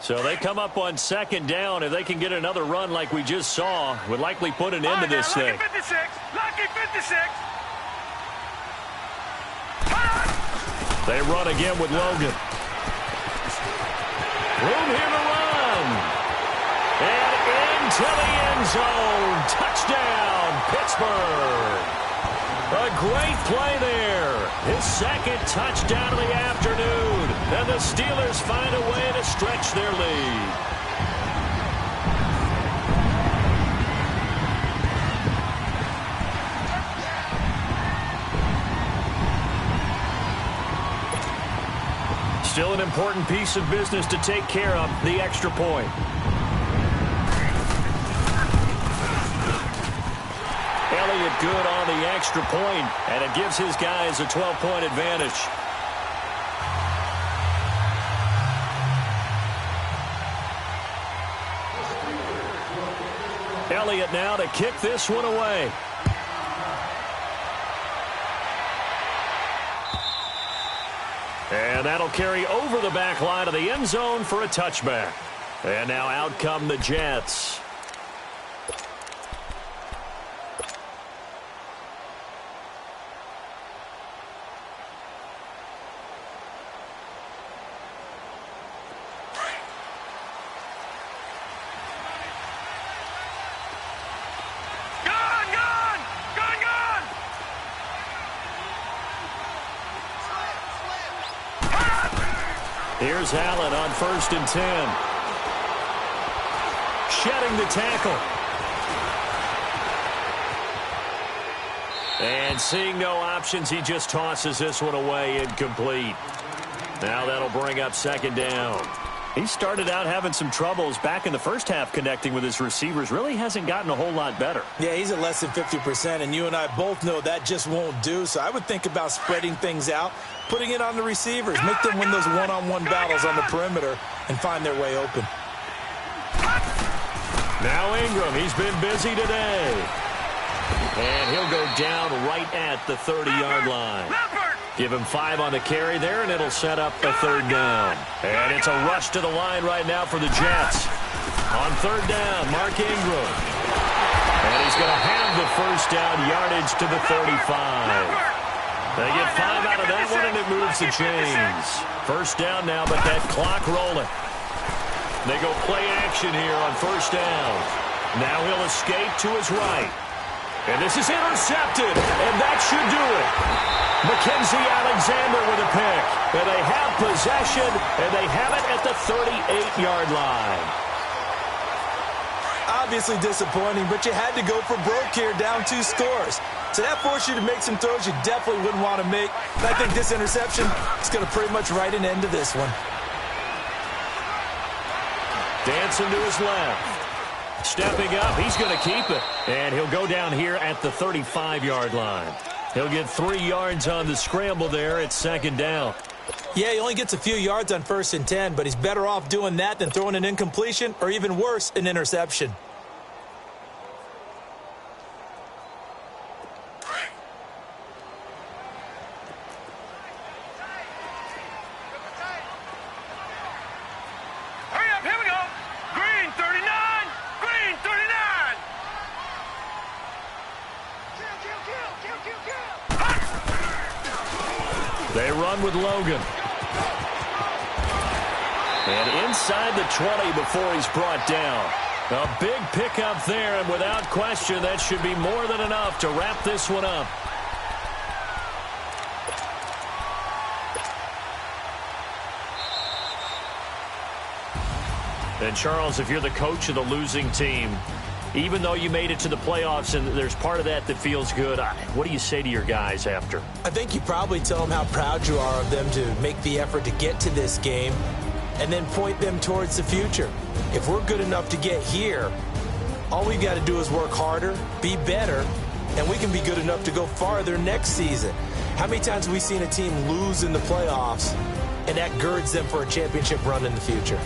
So they come up on second down. If they can get another run like we just saw, would likely put an end to this thing. Lucky 56. Lucky 56. They run again with Logan. Room here to run. And into the end zone. Touchdown, Pittsburgh. A great play there. His second touchdown of the afternoon. And the Steelers find a way to stretch their lead. Still an important piece of business to take care of, the extra point. Elliott good on the extra point, and it gives his guys a 12-point advantage. Elliott now to kick this one away. And that'll carry over the back line of the end zone for a touchback. And now out come the Jets. Here's Allen on 1st and 10. Shedding the tackle. And seeing no options, he just tosses this one away incomplete. Now that'll bring up second down. He started out having some troubles back in the first half connecting with his receivers. Really hasn't gotten a whole lot better. Yeah, he's at less than 50%, and you and I both know that just won't do. So I would think about spreading things out, putting it on the receivers, make them win those one-on-one battles on the perimeter and find their way open. Now Ingram, he's been busy today. And he'll go down right at the 30-yard line. Give him 5 on the carry there, and it'll set up a third down. And it's a rush to the line right now for the Jets. On third down, Mark Ingram. And he's going to have the first down yardage to the 35. They get 5 out of that one, and it moves the chains. First down now, but that clock rolling. They go play action here on first down. Now he'll escape to his right. And this is intercepted, and that should do it. Mackenzie Alexander with a pick. And they have possession, and they have it at the 38-yard line. Obviously disappointing, but you had to go for broke here, down 2 scores. So that forced you to make some throws you definitely wouldn't want to make. And I think this interception is going to pretty much write an end to this one. Dancing to his left. Stepping up, he's going to keep it. And he'll go down here at the 35-yard line. He'll get 3 yards on the scramble there at second down. Yeah, he only gets a few yards on 1st and 10, but he's better off doing that than throwing an incompletion or even worse, an interception. Hurry up, here we go. Green 39. Green 39. They run with Logan. And inside the 20 before he's brought down. A big pickup there, and without question, that should be more than enough to wrap this one up. And Charles, if you're the coach of the losing team, even though you made it to the playoffs and there's part of that that feels good, what do you say to your guys after? I think you probably tell them how proud you are of them to make the effort to get to this game and then point them towards the future. If we're good enough to get here, all we've got to do is work harder, be better, and we can be good enough to go farther next season. How many times have we seen a team lose in the playoffs, and that girds them for a championship run in the future?